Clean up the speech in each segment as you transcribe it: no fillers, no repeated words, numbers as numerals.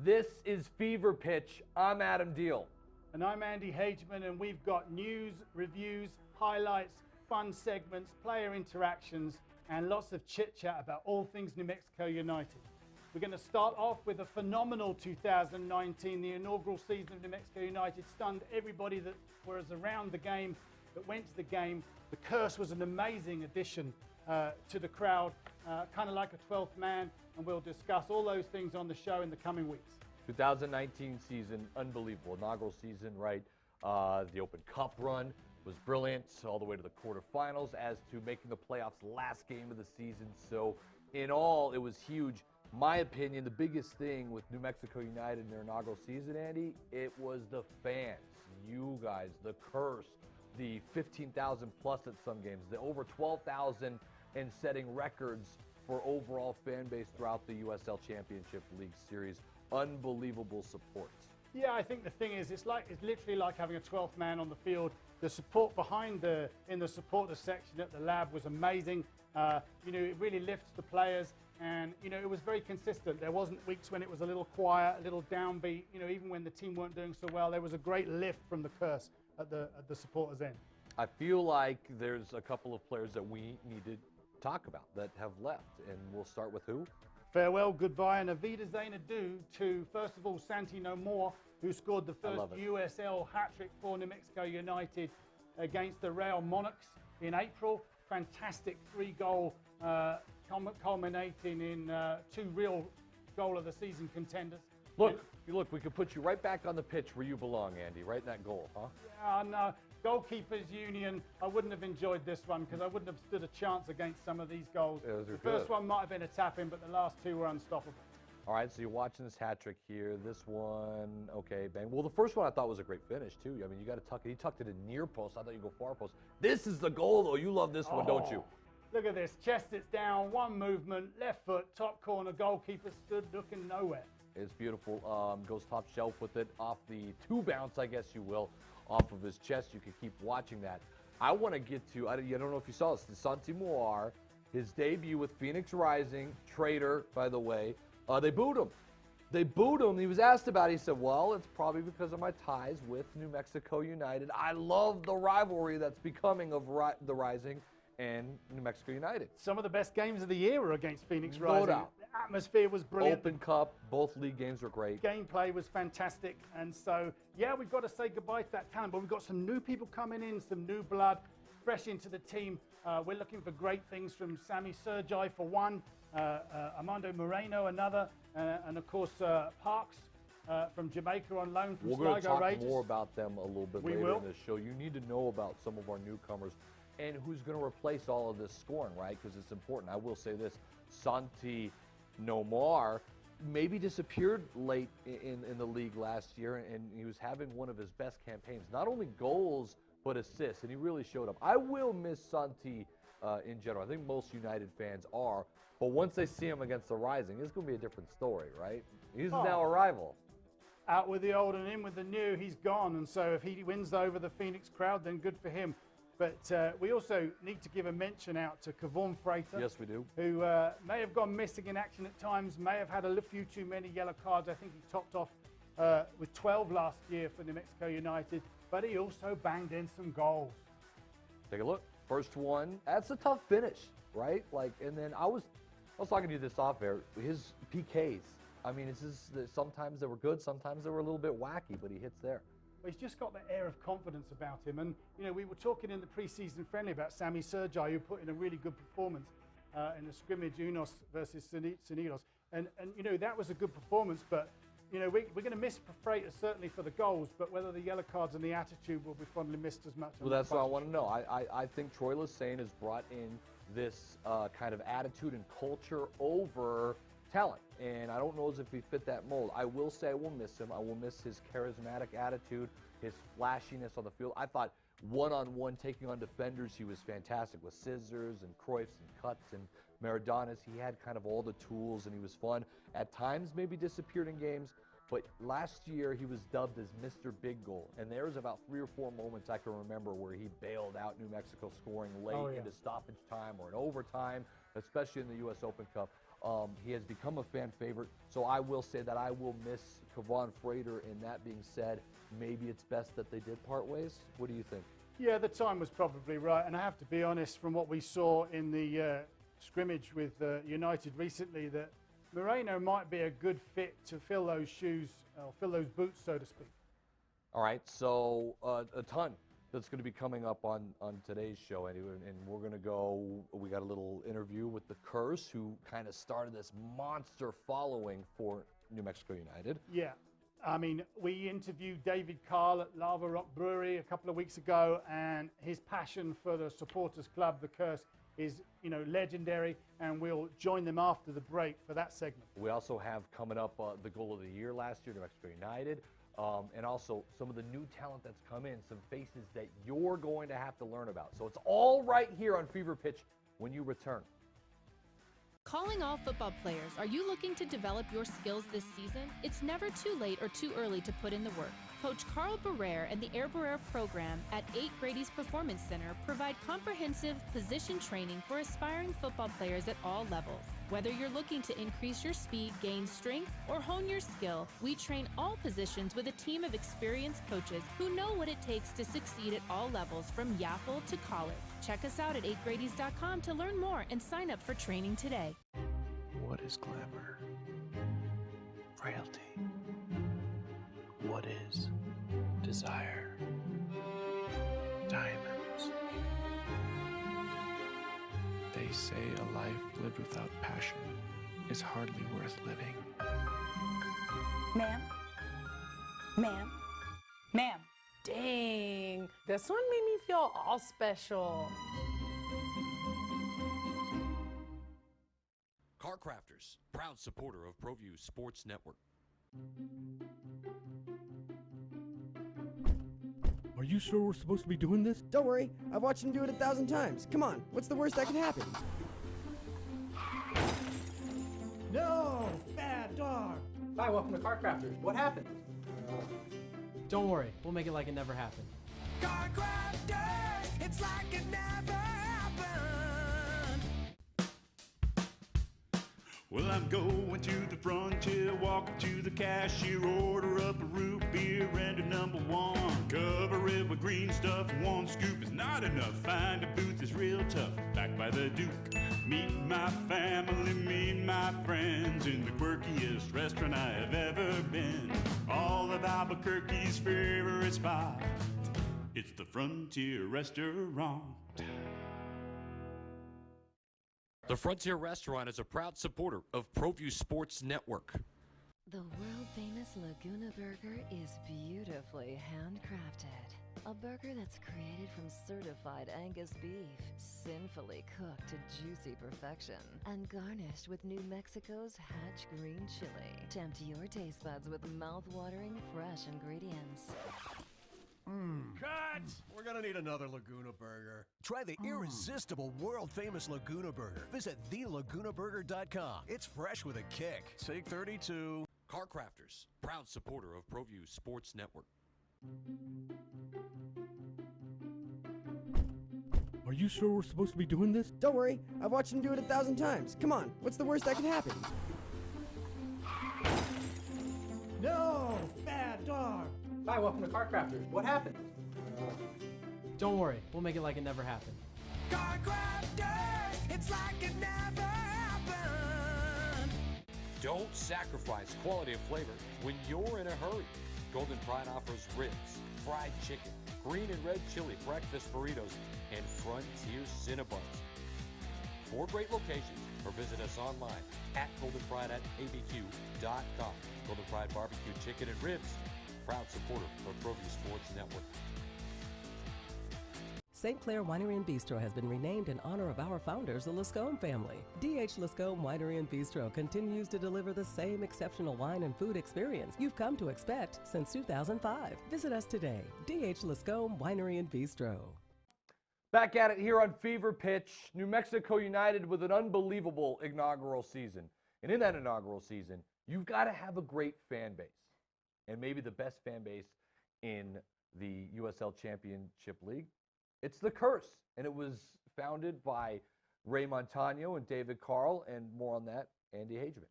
This is Fever Pitch. I'm Adam Deal. And I'm Andy Hageman, and we've got news, reviews, highlights, fun segments, player interactions, and lots of chit-chat about all things New Mexico United. We're going to start off with a phenomenal 2019. The inaugural season of New Mexico United stunned everybody that was around the game, that went to the game. The Curse was an amazing addition to the crowd, kind of like a 12th man, and we'll discuss all those things on the show in the coming weeks. 2019 season, unbelievable. Inaugural season, right? The Open Cup run was brilliant, all the way to the quarterfinals, as to making the playoffs last game of the season. So, in all, it was huge. My opinion, the biggest thing with New Mexico United in their inaugural season, Andy, it was the fans. You guys, the Curse, the 15,000 plus at some games, the over 12,000, and setting records for overall fan base throughout the USL Championship League Series. Unbelievable support. Yeah, I think the thing is, it's literally like having a 12th man on the field. The support in the supporter section at the lab was amazing. It really lifts the players, and it was very consistent. There wasn't weeks when it was a little quiet, a little downbeat. Even when the team weren't doing so well, there was a great lift from the Curse at the supporters' end. I feel like there's a couple of players that we need to talk about that have left, and we'll start with who? Farewell, goodbye, and Auf Wiedersehen adieu to, first of all, Santi No More, who scored the first USL hat-trick for New Mexico United against the Real Monarchs in April. Fantastic three-goal, culminating in two real goal-of-the-season contenders. Look, we could put you right back on the pitch where you belong, Andy, right in that goal, huh? Yeah, no. Goalkeepers Union, I wouldn't have enjoyed this one because I wouldn't have stood a chance against some of these goals. The first one might have been a tap-in, but the last two were unstoppable. All right, so you're watching this hat trick here. This one, okay, bang. Well, the first one I thought was a great finish, too. I mean, you got to tuck it. He tucked it in near post. I thought you go far post. This is the goal, though. You love this one, don't you? Look at this. Chest it's down, one movement, left foot, top corner. Goalkeeper stood looking nowhere. It's beautiful. Goes top shelf with it off the two bounce, I guess you will, off of his chest. You can keep watching that. I want to get to, I don't know if you saw this, Santi Moar, his debut with Phoenix Rising, traitor, by the way. They booed him. They booed him. He was asked about it. He said, well, it's probably because of my ties with New Mexico United. I love the rivalry that's becoming of the Rising and New Mexico United. Some of the best games of the year were against Phoenix Rising. No doubt. The atmosphere was brilliant. Open Cup, both league games were great. Gameplay was fantastic. And so, yeah, we've got to say goodbye to that talent, but we've got some new people coming in, some new blood, fresh into the team. We're looking for great things from Sami Sergei for one, Armando Moreno another, and of course Parks from Jamaica on loan from We're going to Sligo talk Rangers. more about them a little bit later in the show. You need to know about some of our newcomers and who's going to replace all of this scoring, right? Because it's important. I will say this, Santi No More maybe disappeared late in the league last year, and he was having one of his best campaigns. Not only goals, but assists, and he really showed up. I will miss Santi in general. I think most United fans are, but once they see him against the Rising, it's going to be a different story, right? He's now a rival. Out with the old and in with the new, he's gone. And so if he wins over the Phoenix crowd, then good for him. But we also need to give a mention out to Kavon Freitas. Yes, we do. Who may have gone missing in action at times, may have had a few too many yellow cards. I think he topped off with 12 last year for New Mexico United, but he also banged in some goals. Take a look. First one, that's a tough finish, right? And then I was talking to you this off air. His PKs. I mean, it's just, sometimes they were good, sometimes they were a little bit wacky, but he hits there. Well, he's just got that air of confidence about him. And, we were talking in the preseason friendly about Sami Sergei, who put in a really good performance in the scrimmage, Unos versus Sonidos. And that was a good performance, but, we're going to miss Freitas certainly for the goals, but whether the yellow cards and the attitude will be fondly missed as much. Well, that's what I want to know. I think Troy Lesesne has brought in this kind of attitude and culture over talent, and I don't know as if he fit that mold. I will say I will miss him. I will miss his charismatic attitude, his flashiness on the field. I thought one-on-one taking on defenders, he was fantastic with scissors and Cruyffs and cuts and Maradonas. He had kind of all the tools, and he was fun. At times, maybe disappeared in games, but last year he was dubbed as Mr. Big Goal, and there was about 3 or 4 moments I can remember where he bailed out New Mexico scoring late into stoppage time or in overtime, especially in the U.S. Open Cup. He has become a fan favorite, so I will say that I will miss Kevon Frater. And that being said, maybe it's best that they did part ways. What do you think? Yeah, the time was probably right. And I have to be honest, from what we saw in the scrimmage with United recently, that Moreno might be a good fit to fill those shoes, fill those boots, so to speak. All right, so a ton that's going to be coming up on today's show, and we're going to go. We got a little interview with the Curse, who kind of started this monster following for New Mexico United. Yeah, I mean, we interviewed David Carl at Lava Rock Brewery a couple of weeks ago, and his passion for the supporters club, the Curse, is, you know, legendary, and we'll join them after the break for that segment. We also have coming up the goal of the year last year, New Mexico United, and also some of the new talent that's come in, some faces that you're going to have to learn about. So it's all right here on Fever Pitch when you return. Calling all football players, are you looking to develop your skills this season? It's never too late or too early to put in the work. Coach Carl Barrere and the Air Barrere program at 8 Grady's Performance Center provide comprehensive position training for aspiring football players at all levels. Whether you're looking to increase your speed, gain strength, or hone your skill, we train all positions with a team of experienced coaches who know what it takes to succeed at all levels from Yaffle to college. Check us out at 8gradys.com to learn more and sign up for training today. What is glamour? Frailty. What is desire? Diamonds. They say a life lived without passion is hardly worth living. Ma'am? Ma'am? Ma'am? Dang, this one made me feel all special. Car Crafters, proud supporter of ProView Sports Network. Are you sure we're supposed to be doing this? Don't worry, I've watched him do it 1,000 times. Come on, what's the worst that can happen? No! Bad dog! Hi, welcome to Car Crafters. What happened? Don't worry, we'll make it like it never happened. Car Crafters, it's like it never happened. Well, I'm going to the frontier, walk up to the cashier, order up a root beer and a number one. Cover it with green stuff, one scoop is not enough. Find a booth is real tough, backed by the Duke. Meet my family, meet my friends in the quirkiest restaurant I have ever been. All of Albuquerque's favorite spot, it's the Frontier Restaurant. The Frontier Restaurant is a proud supporter of ProView Sports Network. The world-famous Laguna Burger is beautifully handcrafted. A burger that's created from certified Angus beef, sinfully cooked to juicy perfection, and garnished with New Mexico's Hatch green chili. Tempt your taste buds with mouth-watering fresh ingredients. Cut! We're gonna need another Laguna Burger. Try the irresistible, world-famous Laguna Burger. Visit thelagunaburger.com. It's fresh with a kick. Take 32. Car Crafters, proud supporter of ProView Sports Network. Are you sure we're supposed to be doing this? Don't worry, I've watched him do it 1,000 times. Come on, what's the worst that can happen? No! Bad dog! Hi, welcome to Car Crafters. What happened? Don't worry, we'll make it like it never happened. Car Crafters, it's like it never happened. Don't sacrifice quality of flavor when you're in a hurry. Golden Pride offers ribs, fried chicken, green and red chili breakfast burritos, and Frontier Cinnabons. 4 great locations, or visit us online at goldenpride@abq.com. Golden Pride Barbecue Chicken and Ribs, proud supporter of ProView Sports Network. St. Clair Winery and Bistro has been renamed in honor of our founders, the Lascombe family. D.H. Lascombe Winery and Bistro continues to deliver the same exceptional wine and food experience you've come to expect since 2005. Visit us today, D.H. Lascombe Winery and Bistro. Back at it here on Fever Pitch, New Mexico United with an unbelievable inaugural season. And in that inaugural season, you've got to have a great fan base. And maybe the best fan base in the USL Championship League. It's the Curse, and it was founded by Ray Montano and David Carl, and more on that Andy Hageman.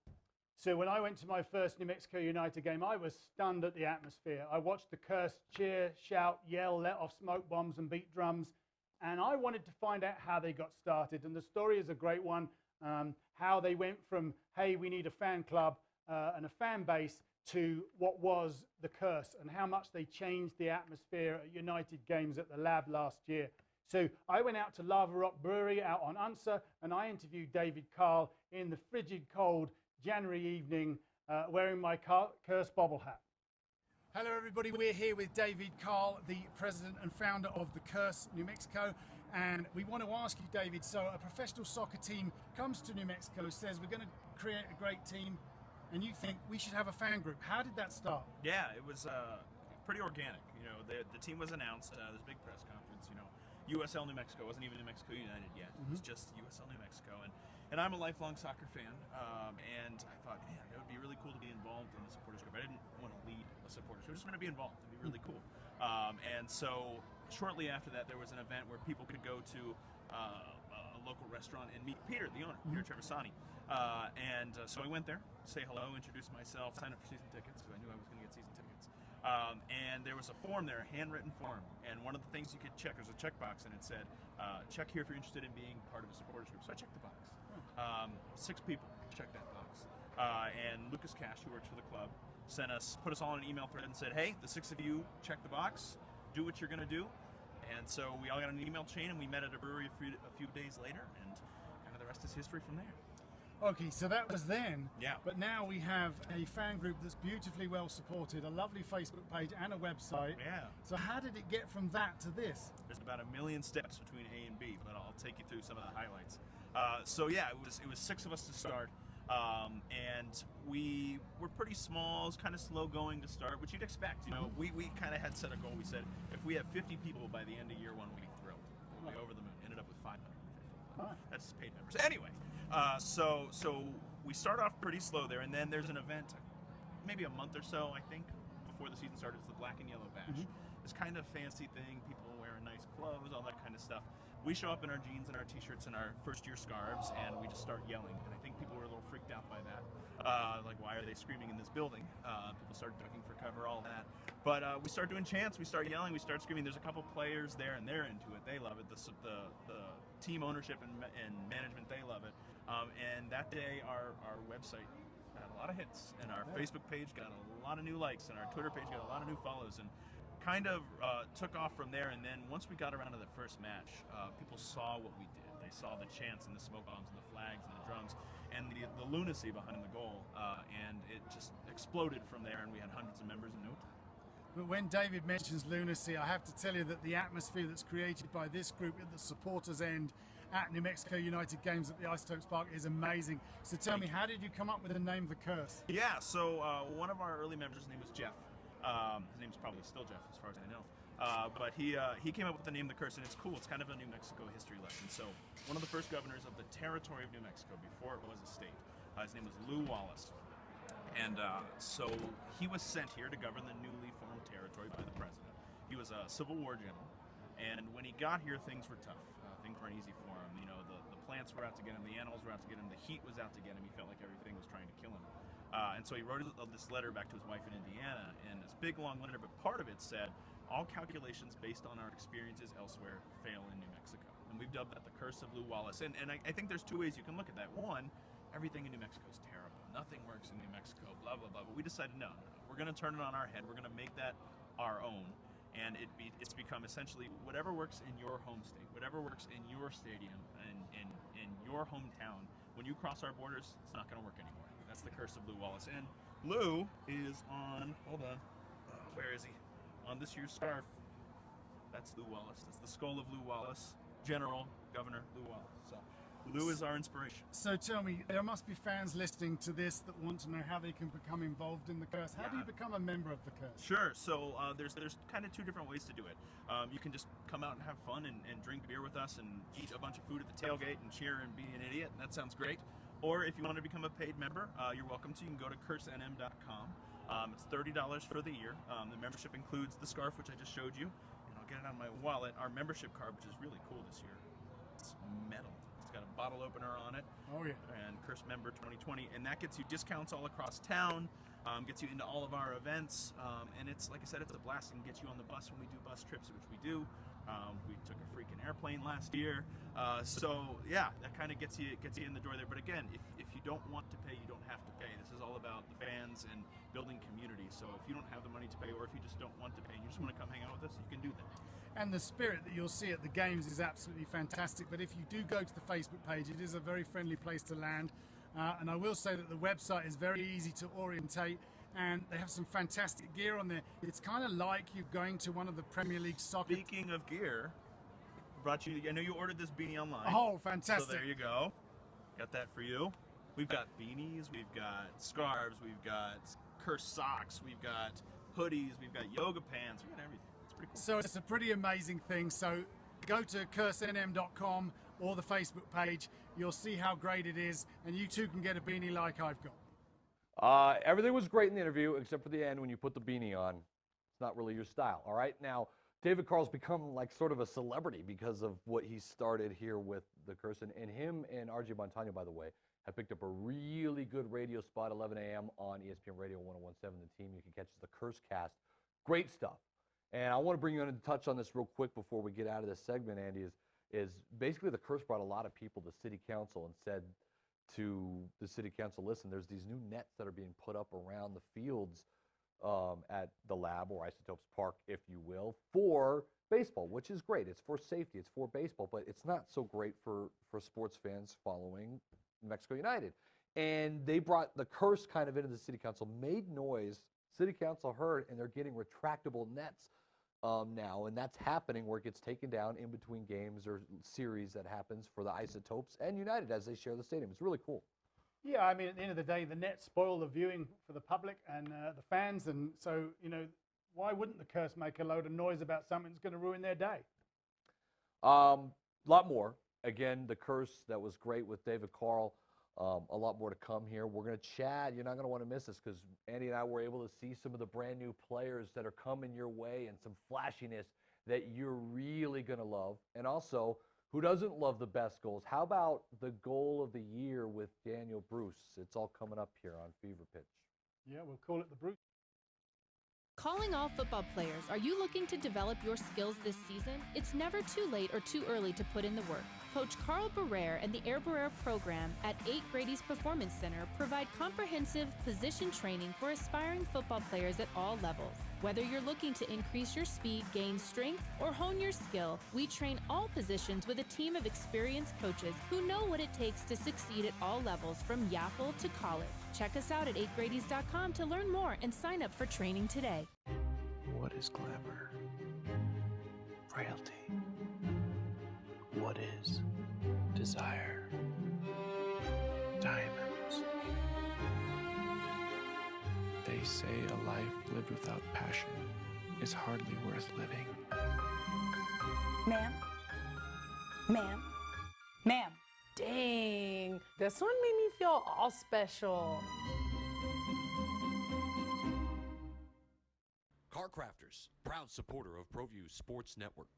So when I went to my first New Mexico United game, I was stunned at the atmosphere. I watched the Curse cheer, shout, yell, let off smoke bombs and beat drums. And I wanted to find out how they got started. And the story is a great one, how they went from, hey, we need a fan club and a fan base, to what was the Curse, and how much they changed the atmosphere at United games at the Lab last year. So I went out to Lava Rock Brewery out on Unser, and I interviewed David Carl in the frigid cold January evening wearing my Curse bobble hat. Hello everybody, we're here with David Carl, the president and founder of the Curse New Mexico, and we want to ask you, David, so a professional soccer team comes to New Mexico, says we're going to create a great team, and you think we should have a fan group. How did that start? Yeah, it was pretty organic. You know, the team was announced. There's a big press conference. You know, USL New Mexico wasn't even New Mexico United yet. It was just USL New Mexico, and I'm a lifelong soccer fan. And I thought, man, it would be really cool to be involved in the supporters group. I didn't want to lead a supporters group. I just want to be involved. It'd be really cool. And so shortly after that, there was an event where people could go to a local restaurant and meet Peter, the owner, Peter Trevisani. So I went there, say hello, introduce myself, sign up for season tickets, because I knew I was going to get season tickets. And there was a form there, a handwritten form, and one of the things you could check, there's a checkbox, and it said, check here if you're interested in being part of a supporters group. So I checked the box. 6 people checked that box. And Lucas Cash, who works for the club, put us all in an email thread and said, hey, the 6 of you check the box, do what you're going to do. And so we all got an email chain, and we met at a brewery a few days later, and kind of the rest is history from there. Okay, so that was then. Yeah. But now we have a fan group that's beautifully well supported, a lovely Facebook page and a website. Yeah. So how did it get from that to this? There's about 1 million steps between A and B, but I'll take you through some of the highlights. So yeah, it was 6 of us to start, and we were pretty small. It was kind of slow going to start, which you'd expect. You know, we kind of had set a goal. We said if we have 50 people by the end of year 1, we'd be thrilled. We'll be over the moon. Ended up with 550. That's paid members. Anyway. So we start off pretty slow there, and then there's an event, maybe a month or so, I think, before the season started. It's the Black and Yellow Bash. This kind of fancy thing, people wearing nice clothes, all that kind of stuff. We show up in our jeans and our t-shirts and our first-year scarves, and we just start yelling. And I think people were a little freaked out by that. Like, why are they screaming in this building? People start ducking for cover, all that. But we start doing chants, we start yelling, we start screaming. There's a couple players there, and they're into it. They love it. The team ownership and management, they love it. And that day, our website had a lot of hits, and our Facebook page got a lot of new likes, and our Twitter page got a lot of new follows, and kind of took off from there. And then once we got around to the first match, people saw what we did. They saw the chants and the smoke bombs and the flags and the drums and the lunacy behind the goal, and it just exploded from there, and we had hundreds of members in no time. But when David mentions lunacy, I have to tell you that the atmosphere that's created by this group at the supporters end at New Mexico United games at the Isotopes Park is amazing. So tell me, how did you come up with the name The Curse? Yeah, so one of our early members, his name was Jeff. His name's probably still Jeff, as far as I know. But he came up with the name The Curse, and it's cool. It's kind of a New Mexico history lesson. So one of the first governors of the territory of New Mexico, before it was a state, his name was Lew Wallace. And so he was sent here to govern the newly formed territory by the president. He was a Civil War general, and when he got here, things were tough. Things weren't easy for him. You know, the plants were out to get him, the animals were out to get him, the heat was out to get him. He felt like everything was trying to kill him. And so he wrote this letter back to his wife in Indiana, and it's a big, long letter, but part of it said, all calculations based on our experiences elsewhere fail in New Mexico. And we've dubbed that the Curse of Lew Wallace. And I think there's 2 ways you can look at that. One, everything in New Mexico is terrible. Nothing works in New Mexico, blah, blah, blah. But we decided, no. We're going to turn it on our head. We're going to make that our own. And it's become essentially whatever works in your home state, whatever works in your stadium and in your hometown. When you cross our borders, it's not going to work anymore. That's the Curse of Lew Wallace. And Lew is on, hold on, where is he? On this year's scarf. That's Lew Wallace. That's the skull of Lew Wallace, General Governor Lew Wallace. So Lew is our inspiration. So tell me, there must be fans listening to this that want to know how they can become involved in the Curse. How do you become a member of the Curse? Sure. So there's kind of 2 different ways to do it. You can just come out and have fun and drink beer with us and eat a bunch of food at the tailgate and cheer and be an idiot. And that sounds great. Or if you want to become a paid member, you're welcome to. You can go to cursenm.com. It's $30 for the year. The membership includes the scarf, which I just showed you. And I'll get it out of my wallet. Our membership card, which is really cool this year. It's metal. It's got a bottle opener on it. Oh, yeah. And Curse Member 2020. And that gets you discounts all across town, gets you into all of our events. And it's, like I said, it's a blast and gets you on the bus when we do bus trips, which we do. We took a freaking airplane last year. So yeah, that kind of gets you in the door there. But again, if you don't want to pay, you don't have to pay. This is all about the fans and building community. So if you don't have the money to pay, or if you just don't want to pay and you just want to come hang out with us, you can do that. And the spirit that you'll see at the games is absolutely fantastic. But if you do go to the Facebook page, it is a very friendly place to land. And I will say that the website is very easy to orientate, and they have some fantastic gear on there. It's kind of like you're going to one of the Premier League soccer. Speaking of gear, I know you ordered this beanie online. Oh, fantastic. So there you go. Got that for you. We've got beanies, we've got scarves, we've got Curse socks, we've got hoodies, we've got yoga pants, we've got everything. It's pretty cool. So it's a pretty amazing thing. So go to cursenm.com or the Facebook page. You'll see how great it is, and you too can get a beanie like I've got. Everything was great in the interview, except for the end when you put the beanie on. It's not really your style, all right? Now, David Carl's become like sort of a celebrity because of what he started here with the Curse. And him and RJ Montano, by the way, have picked up a really good radio spot, 11 a.m. on ESPN Radio 101.7 The Team. You can catch the Curse Cast. Great stuff. And I want to bring you in and touch on this real quick before we get out of this segment, Andy, is basically the Curse brought a lot of people to City Council and said to the City Council, listen, there's these new nets that are being put up around the fields at the Lab, or Isotopes Park, if you will, for baseball, which is great. It's for safety. It's for baseball, but it's not so great for sports fans following New Mexico United. And they brought the Curse kind of into the City Council, made noise, City Council heard, and they're getting retractable nets now, and that's happening where it gets taken down in between games or series that happens for the Isotopes and United as they share the stadium. It's really cool. Yeah, I mean, at the end of the day, the nets spoil the viewing for the public and the fans, and so, you know, why wouldn't the Curse make a load of noise about something that's going to ruin their day? A lot more. Again, the Curse, that was great with David Carl. A lot more to come here. We're going to chat. You're not going to want to miss this because Andy and I were able to see some of the brand new players that are coming your way and some flashiness that you're really going to love. And also, who doesn't love the best goals? How about the goal of the year with Daniel Bruce? It's all coming up here on Fever Pitch. Yeah, we'll call it the Bruce. Calling all football players, are you looking to develop your skills this season? It's never too late or too early to put in the work. Coach Carl Barrere and the Air Barrere program at 8 Grady's Performance Center provide comprehensive position training for aspiring football players at all levels. Whether you're looking to increase your speed, gain strength, or hone your skill, we train all positions with a team of experienced coaches who know what it takes to succeed at all levels from Yaffle to college. Check us out at 8gradys.com to learn more and sign up for training today. What is glamour? Frailty. What is desire? Diamonds. They say a life lived without passion is hardly worth living. Ma'am? Ma'am? Ma'am? Dang, this one made me feel all special. Car Crafters, proud supporter of ProView Sports Network.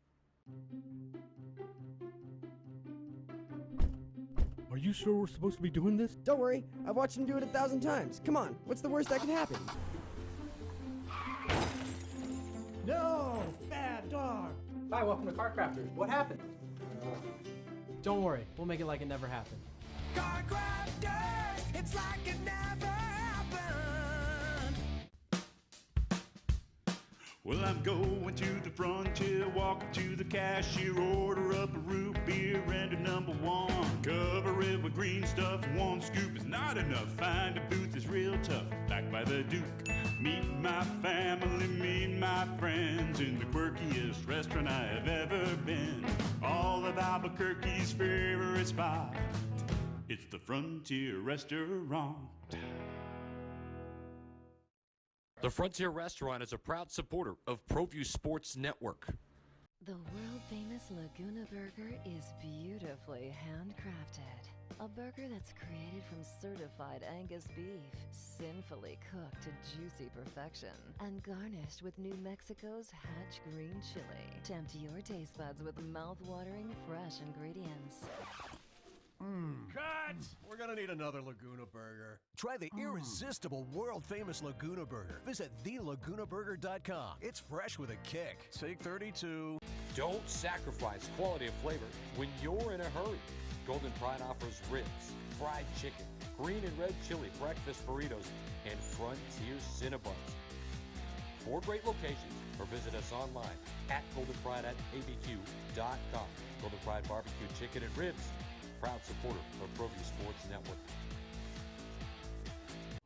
Are you sure we're supposed to be doing this? Don't worry, I've watched him do it 1,000 times. Come on, what's the worst that could happen? No! Bad dog! Hi, welcome to Car Crafters. What happened? Don't worry, we'll make it like it never happened. Car Crafters, it's like it never happened. Well, I'm going to the frontier, walking to the cashier, order up a root beer and a number one. Cover it with green stuff, one scoop is not enough. Find a booth is real tough, back by the Duke. Meet my family, meet my friends in the quirkiest restaurant I have ever been. All of Albuquerque's favorite spot, it's the Frontier Restaurant. The Frontier Restaurant is a proud supporter of ProView Sports Network. The world-famous Laguna Burger is beautifully handcrafted. A burger that's created from certified Angus beef, sinfully cooked to juicy perfection, and garnished with New Mexico's Hatch green chili. Tempt your taste buds with mouth-watering fresh ingredients. Cut! We're gonna need another Laguna Burger. Try the irresistible, world-famous Laguna Burger. Visit thelagunaburger.com. It's fresh with a kick. Take 32. Don't sacrifice quality of flavor when you're in a hurry. Golden Pride offers ribs, fried chicken, green and red chili breakfast burritos, and Frontier Cinnabons. 4 great locations, or visit us online at goldenpride@abq.com. Golden Pride Barbecue Chicken and Ribs, proud supporter of ProView Sports Network.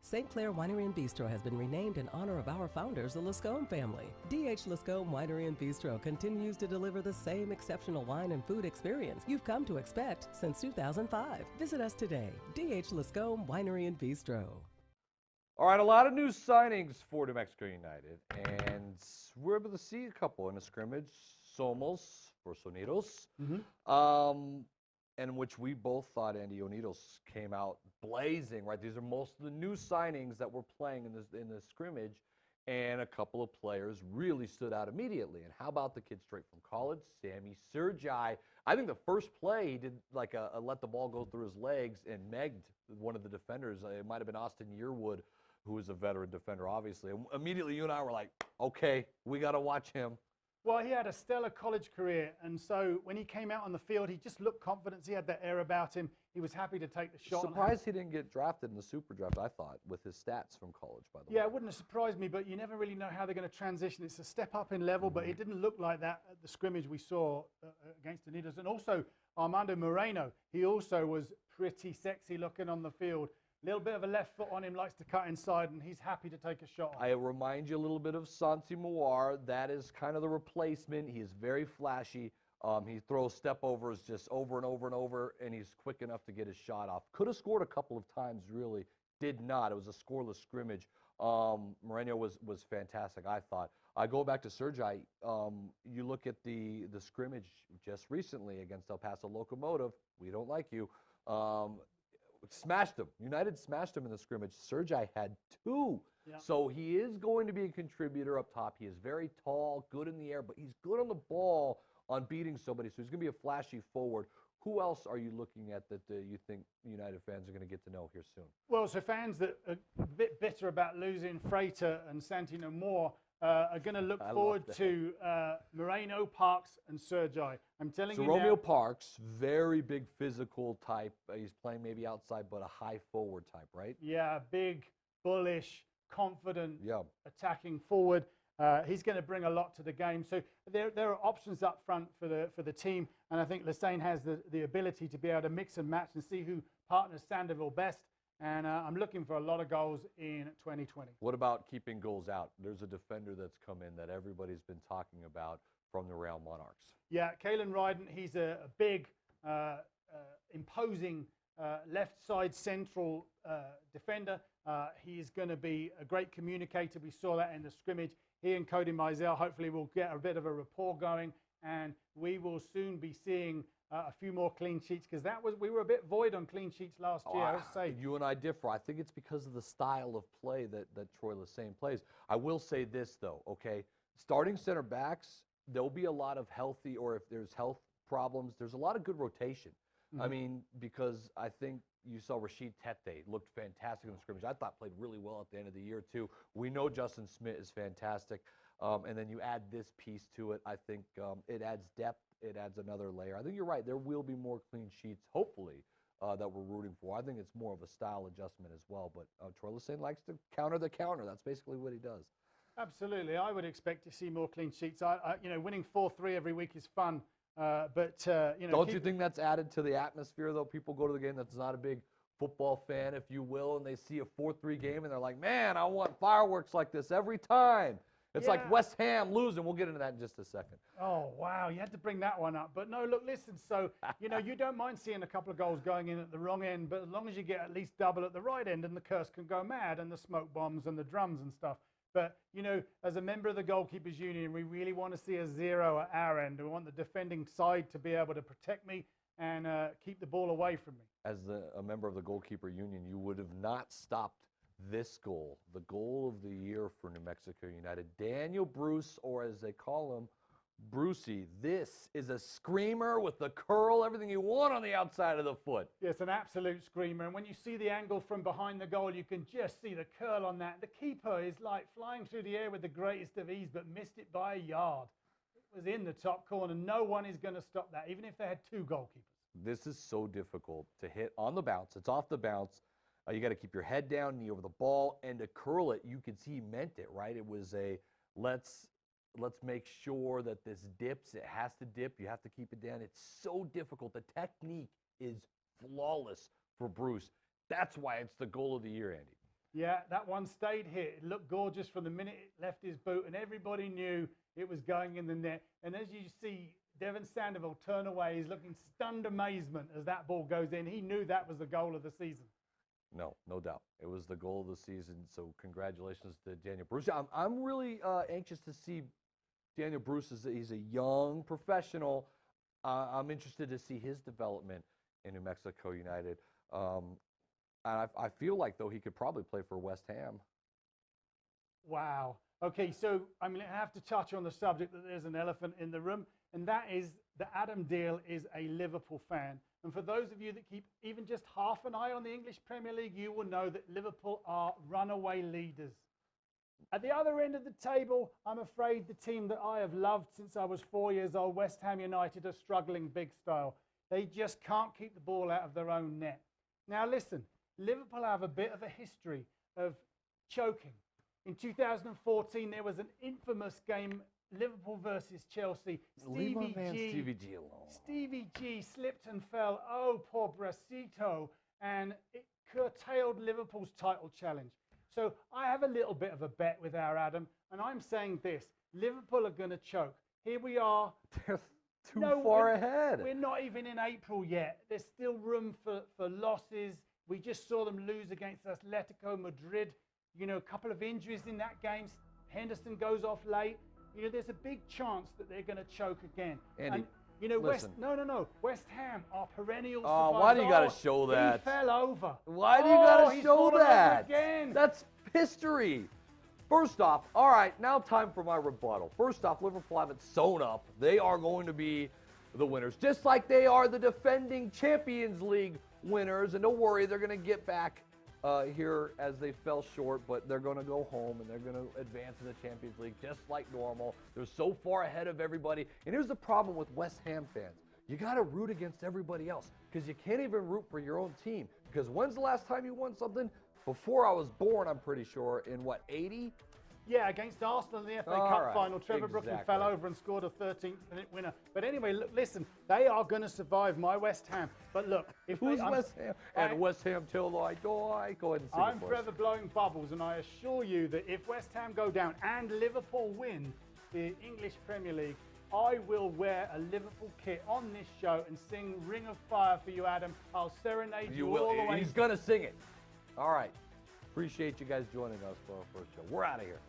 St. Clair Winery and Bistro has been renamed in honor of our founders, the Lascombe family. D.H. Lascombe Winery and Bistro continues to deliver the same exceptional wine and food experience you've come to expect since 2005. Visit us today, D.H. Lascombe Winery and Bistro. All right, a lot of new signings for New Mexico United, and we're able to see a couple in a scrimmage. Somos for Sonidos, in which we both thought Andy Onidos came out blazing, right? These are most of the new signings that were playing in this scrimmage, and a couple of players really stood out immediately. And how about the kid straight from college, Sammy Sergi? I think the first play he did like a let the ball go through his legs and megged one of the defenders. It might have been Austin Yearwood, who is a veteran defender, obviously. And immediately, you and I were like, okay, we got to watch him. Well, he had a stellar college career, and so when he came out on the field, he just looked confident. He had that air about him. He was happy to take the shot. Surprised he didn't get drafted in the super draft, I thought, with his stats from college, by the way. Yeah, it wouldn't have surprised me, but you never really know how they're going to transition. It's a step up in level, but it didn't look like that at the scrimmage we saw against the Unidos. And also, Armando Moreno, he also was pretty sexy looking on the field. A little bit of a left foot on him, likes to cut inside, and he's happy to take a shot. I remind you a little bit of Santi Mawar. That is kind of the replacement. He is very flashy. He throws step overs just over and over and over, and he's quick enough to get his shot off. Could have scored a couple of times, really. Did not. It was a scoreless scrimmage. Moreno was fantastic, I thought. I go back to Sergi. You look at the scrimmage just recently against El Paso Locomotive. We don't like you. Smashed him. United smashed him in the scrimmage. Sergi had 2. Yeah. So he is going to be a contributor up top. He is very tall, good in the air, but he's good on the ball on beating somebody. So he's going to be a flashy forward. Who else are you looking at that you think United fans are going to get to know here soon? Well, so fans that are a bit bitter about losing Freitas and Santino Moore are going to look forward to Moreno, Parks, and Sergi. I'm telling you now. Romeo Parks, very big physical type. He's playing maybe outside, but a high forward type, right? Yeah, big, bullish, confident, attacking forward. He's going to bring a lot to the game. So there are options up front for the team, and I think Lesane has the ability to be able to mix and match and see who partners Sandoval best. And I'm looking for a lot of goals in 2020. What about keeping goals out? There's a defender that's come in that everybody's been talking about from the Real Monarchs. Yeah, Kalen Ryden, he's a big, imposing left side central defender. He is going to be a great communicator. We saw that in the scrimmage. He and Cody Mizell hopefully will get a bit of a rapport going, and we will soon be seeing a few more clean sheets, because we were a bit void on clean sheets last year. I would say. You and I differ. I think it's because of the style of play that Troy Lesane plays. I will say this though, okay, starting center backs, there'll be a lot of healthy, or if there's health problems, there's a lot of good rotation. I mean, because I think you saw Rashid Tete looked fantastic in the scrimmage. I thought played really well at the end of the year too. We know Justin Smith is fantastic, and then you add this piece to it. I think it adds depth. It adds another layer. I think you're right. There will be more clean sheets, hopefully, that we're rooting for. I think it's more of a style adjustment as well. But Troy Lesane likes to counter the counter. That's basically what he does. Absolutely. I would expect to see more clean sheets. Winning 4-3 every week is fun. Don't you think that's added to the atmosphere, though? People go to the game that's not a big football fan, if you will, and they see a 4-3 game, and they're like, man, I want fireworks like this every time. It's like West Ham losing. We'll get into that in just a second. Oh, wow. You had to bring that one up. But no, look, listen. So, you don't mind seeing a couple of goals going in at the wrong end, but as long as you get at least double at the right end, and the curse can go mad, and the smoke bombs and the drums and stuff. But, as a member of the Goalkeepers Union, we really want to see a 0 at our end. We want the defending side to be able to protect me and keep the ball away from me. As a member of the Goalkeeper Union, you would have not stopped this goal, the goal of the year for New Mexico United. Daniel Bruce, or as they call him, Brucey, this is a screamer with the curl, everything you want on the outside of the foot. Yeah, it's an absolute screamer. And when you see the angle from behind the goal, you can just see the curl on that. The keeper is like flying through the air with the greatest of ease, but missed it by a yard. It was in the top corner. No one is going to stop that, even if they had two goalkeepers. This is so difficult to hit on the bounce. It's off the bounce. You got to keep your head down, knee over the ball, and to curl it, you can see he meant it, right? It was a let's make sure that this dips. It has to dip. You have to keep it down. It's so difficult. The technique is flawless for Bruce. That's why it's the goal of the year, Andy. Yeah, that one stayed hit. It looked gorgeous from the minute it left his boot, and everybody knew it was going in the net. And as you see Devon Sandoval turn away, he's looking stunned amazement as that ball goes in. He knew that was the goal of the season. No doubt. It was the goal of the season, so congratulations to Daniel Bruce. I'm really anxious to see Daniel Bruce. He's a young professional. I'm interested to see his development in New Mexico United. And I feel like, though, he could probably play for West Ham. Wow. Okay, so I have to touch on the subject that there's an elephant in the room, and that is that Adam Deal is a Liverpool fan. And for those of you that keep even just half an eye on the English Premier League, you will know that Liverpool are runaway leaders. At the other end of the table, I'm afraid the team that I have loved since I was 4 years old, West Ham United, are struggling big style. They just can't keep the ball out of their own net. Now listen, Liverpool have a bit of a history of choking. In 2014, there was an infamous game, Liverpool versus Chelsea. Leave my man Stevie G alone. Stevie G slipped and fell. Oh, poor Bracito. And it curtailed Liverpool's title challenge. So I have a little bit of a bet with our Adam, and I'm saying this. Liverpool are going to choke. Here we are. They're too far ahead. We're not even in April yet. There's still room for losses. We just saw them lose against Atletico Madrid. You know, a couple of injuries in that game. Henderson goes off late. You know, there's a big chance that they're going to choke again. Andy, and, you know, listen. West Ham are perennial Oh, survivors. why do you got to show that? He fell over. Why do you got to he's show fallen over that? again. That's history. First off, all right, now time for my rebuttal. First off, Liverpool haven't sewn up. They are going to be the winners, just like they are the defending Champions League winners. And don't worry, they're going to get back here as they fell short, but they're going to go home and they're going to advance in the Champions League just like normal. They're so far ahead of everybody. And here's the problem with West Ham fans. You got to root against everybody else because you can't even root for your own team. Because when's the last time you won something? Before I was born, I'm pretty sure, in what, 80? Yeah, against Arsenal in the FA Cup final. Trevor Brooklyn fell over and scored a 13th-minute winner. But anyway, look, listen, they are going to survive my West Ham. But look, if Who's West Ham? And West Ham till I die. Go ahead and sing I'm forever blowing bubbles, and I assure you that if West Ham go down and Liverpool win the English Premier League, I will wear a Liverpool kit on this show and sing Ring of Fire for you, Adam. I'll serenade you all the way. He's going to sing it. All right. Appreciate you guys joining us for our first show. We're out of here.